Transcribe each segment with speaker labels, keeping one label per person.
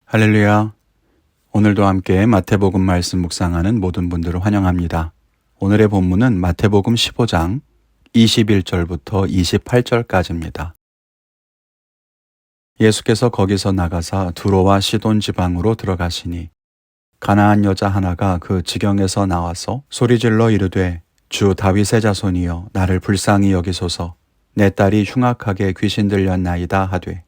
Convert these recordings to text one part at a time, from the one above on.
Speaker 1: 할렐루야. 오늘도 함께 마태복음 말씀 묵상하는 모든 분들을 환영합니다. 오늘의 본문은 마태복음 15장 21절부터 28절까지입니다. 예수께서 거기서 나가사 두로와 시돈 지방으로 들어가시니 가나안 여자 하나가 그 지경에서 나와서 소리질러 이르되 주 다윗의 자손이여 나를 불쌍히 여기소서 내 딸이 흉악하게 귀신 들렸나이다 하되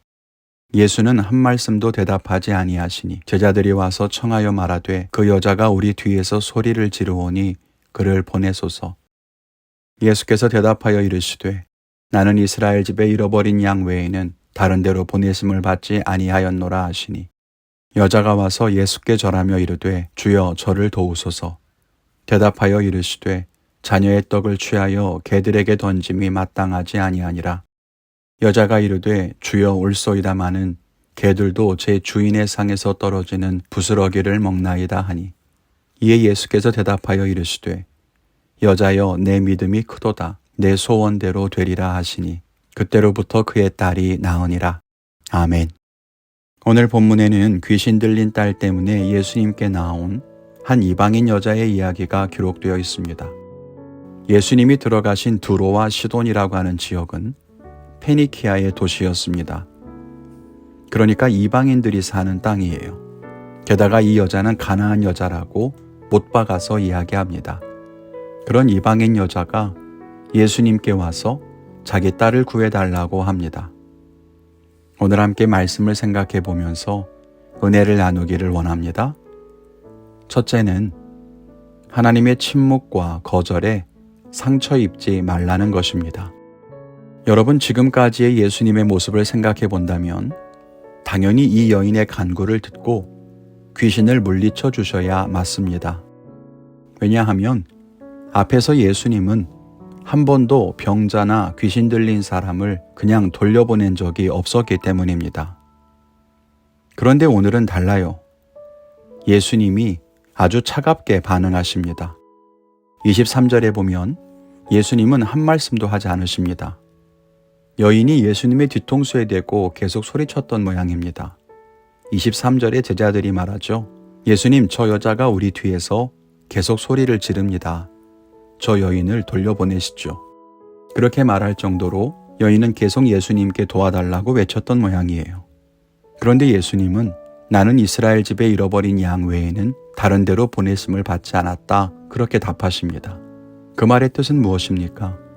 Speaker 1: 예수는 한 말씀도 대답하지 아니하시니 제자들이 와서 청하여 말하되 그 여자가 우리 뒤에서 소리를 지르오니 그를 보내소서. 예수께서 대답하여 이르시되 나는 이스라엘 집에 잃어버린 양 외에는 다른 데로 보내심을 받지 아니하였노라 하시니 여자가 와서 예수께 절하며 이르되 주여 저를 도우소서. 대답하여 이르시되 자녀의 떡을 취하여 개들에게 던짐이 마땅하지 아니하니라. 여자가 이르되 주여 올소이다마는 개들도 제 주인의 상에서 떨어지는 부스러기를 먹나이다 하니 이에 예수께서 대답하여 이르시되 여자여 내 믿음이 크도다 내 소원대로 되리라 하시니 그때로부터 그의 딸이 나으니라. 아멘. 오늘 본문에는 귀신 들린 딸 때문에 예수님께 나온 한 이방인 여자의 이야기가 기록되어 있습니다. 예수님이 들어가신 두로와 시돈이라고 하는 지역은 페니키아의 도시였습니다. 그러니까 이방인들이 사는 땅이에요. 게다가 이 여자는 가나안 여자라고 못 박아서 이야기합니다. 그런 이방인 여자가 예수님께 와서 자기 딸을 구해달라고 합니다. 오늘 함께 말씀을 생각해 보면서 은혜를 나누기를 원합니다. 첫째는 하나님의 침묵과 거절에 상처 입지 말라는 것입니다. 여러분 지금까지의 예수님의 모습을 생각해 본다면 당연히 이 여인의 간구를 듣고 귀신을 물리쳐 주셔야 맞습니다. 왜냐하면 앞에서 예수님은 한 번도 병자나 귀신 들린 사람을 그냥 돌려보낸 적이 없었기 때문입니다. 그런데 오늘은 달라요. 예수님이 아주 차갑게 반응하십니다. 23절에 보면 예수님은 한 말씀도 하지 않으십니다. 여인이 예수님의 뒤통수에 대고 계속 소리쳤던 모양입니다. 23절에 제자들이 말하죠. 예수님 저 여자가 우리 뒤에서 계속 소리를 지릅니다. 저 여인을 돌려보내시죠. 그렇게 말할 정도로 여인은 계속 예수님께 도와달라고 외쳤던 모양이에요. 그런데 예수님은 나는 이스라엘 집에 잃어버린 양 외에는 다른 데로 보내심을 받지 않았다. 그렇게 답하십니다. 그 말의 뜻은 무엇입니까?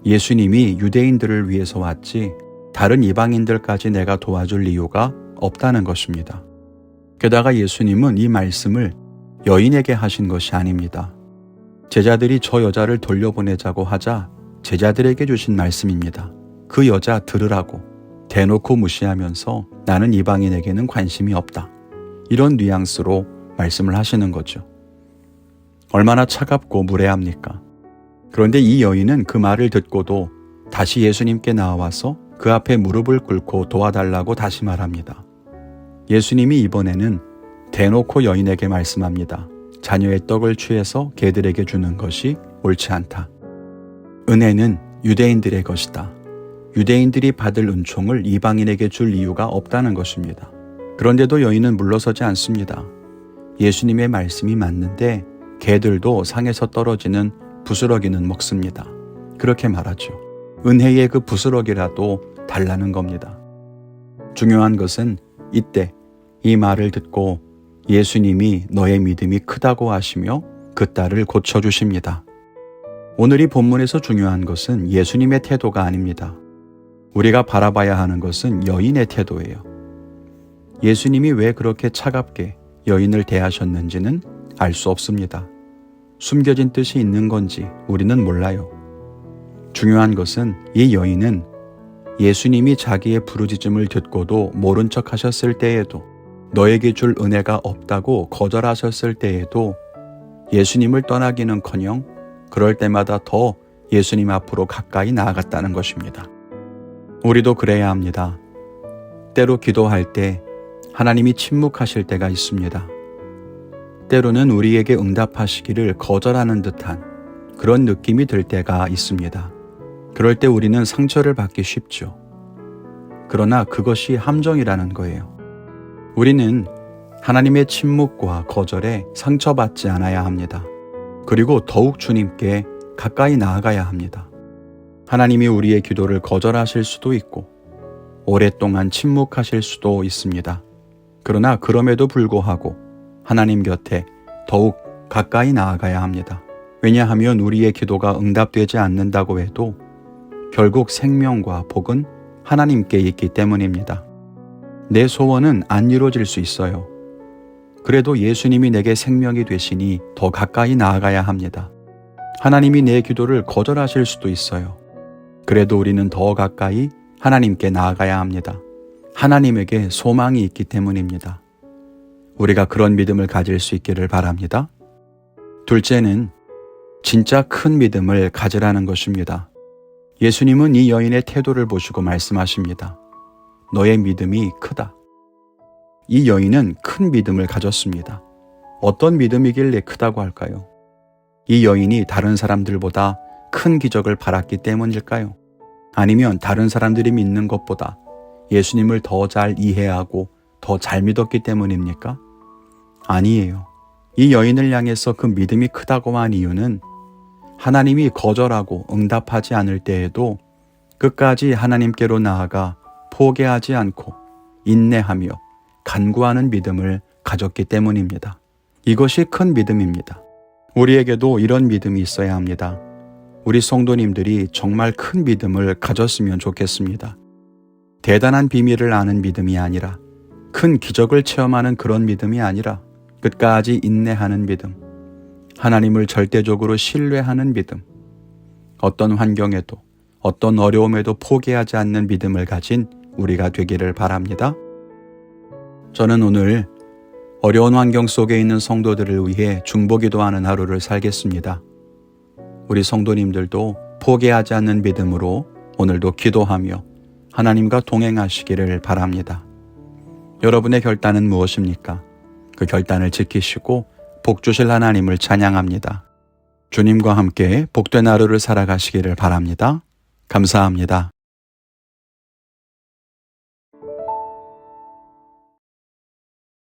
Speaker 1: 예수님이 유대인들을 위해서 왔지 다른 이방인들까지 내가 도와줄 이유가 없다는 것입니다. 게다가 예수님은 이 말씀을 여인에게 하신 것이 아닙니다. 제자들이 저 여자를 돌려보내자고 하자 제자들에게 주신 말씀입니다. 그 여자 들으라고 대놓고 무시하면서 나는 이방인에게는 관심이 없다. 이런 뉘앙스로 말씀을 하시는 거죠. 얼마나 차갑고 무례합니까? 그런데 이 여인은 그 말을 듣고도 다시 예수님께 나와서 그 앞에 무릎을 꿇고 도와달라고 다시 말합니다. 예수님이 이번에는 대놓고 여인에게 말씀합니다. 자녀의 떡을 취해서 개들에게 주는 것이 옳지 않다. 은혜는 유대인들의 것이다. 유대인들이 받을 은총을 이방인에게 줄 이유가 없다는 것입니다. 그런데도 여인은 물러서지 않습니다. 예수님의 말씀이 맞는데 개들도 상에서 떨어지는 부스러기는 먹습니다. 그렇게 말하죠. 은혜의 그 부스러기라도 달라는 겁니다. 중요한 것은 이때 이 말을 듣고 예수님이 너의 믿음이 크다고 하시며 그 딸을 고쳐주십니다. 오늘 이 본문에서 중요한 것은 예수님의 태도가 아닙니다. 우리가 바라봐야 하는 것은 여인의 태도예요. 예수님이 왜 그렇게 차갑게 여인을 대하셨는지는 알 수 없습니다. 숨겨진 뜻이 있는 건지 우리는 몰라요. 중요한 것은 이 여인은 예수님이 자기의 부르짖음을 듣고도 모른 척 하셨을 때에도 너에게 줄 은혜가 없다고 거절하셨을 때에도 예수님을 떠나기는커녕 그럴 때마다 더 예수님 앞으로 가까이 나아갔다는 것입니다. 우리도 그래야 합니다. 때로 기도할 때 하나님이 침묵하실 때가 있습니다. 때로는 우리에게 응답하시기를 거절하는 듯한 그런 느낌이 들 때가 있습니다. 그럴 때 우리는 상처를 받기 쉽죠. 그러나 그것이 함정이라는 거예요. 우리는 하나님의 침묵과 거절에 상처받지 않아야 합니다. 그리고 더욱 주님께 가까이 나아가야 합니다. 하나님이 우리의 기도를 거절하실 수도 있고 오랫동안 침묵하실 수도 있습니다. 그러나 그럼에도 불구하고 하나님 곁에 더욱 가까이 나아가야 합니다. 왜냐하면 우리의 기도가 응답되지 않는다고 해도 결국 생명과 복은 하나님께 있기 때문입니다. 내 소원은 안 이루어질 수 있어요. 그래도 예수님이 내게 생명이 되시니 더 가까이 나아가야 합니다. 하나님이 내 기도를 거절하실 수도 있어요. 그래도 우리는 더 가까이 하나님께 나아가야 합니다. 하나님에게 소망이 있기 때문입니다. 우리가 그런 믿음을 가질 수 있기를 바랍니다. 둘째는 진짜 큰 믿음을 가지라는 것입니다. 예수님은 이 여인의 태도를 보시고 말씀하십니다. 너의 믿음이 크다. 이 여인은 큰 믿음을 가졌습니다. 어떤 믿음이길래 크다고 할까요? 이 여인이 다른 사람들보다 큰 기적을 바랐기 때문일까요? 아니면 다른 사람들이 믿는 것보다 예수님을 더 잘 이해하고 더 잘 믿었기 때문입니까? 아니에요. 이 여인을 향해서 그 믿음이 크다고 한 이유는 하나님이 거절하고 응답하지 않을 때에도 끝까지 하나님께로 나아가 포기하지 않고 인내하며 간구하는 믿음을 가졌기 때문입니다. 이것이 큰 믿음입니다. 우리에게도 이런 믿음이 있어야 합니다. 우리 성도님들이 정말 큰 믿음을 가졌으면 좋겠습니다. 대단한 비밀을 아는 믿음이 아니라, 큰 기적을 체험하는 그런 믿음이 아니라 끝까지 인내하는 믿음, 하나님을 절대적으로 신뢰하는 믿음, 어떤 환경에도 어떤 어려움에도 포기하지 않는 믿음을 가진 우리가 되기를 바랍니다. 저는 오늘 어려운 환경 속에 있는 성도들을 위해 중보기도하는 하루를 살겠습니다. 우리 성도님들도 포기하지 않는 믿음으로 오늘도 기도하며 하나님과 동행하시기를 바랍니다. 여러분의 결단은 무엇입니까? 그 결단을 지키시고 복 주실 하나님을 찬양합니다. 주님과 함께 복된 하루를 살아가시기를 바랍니다. 감사합니다.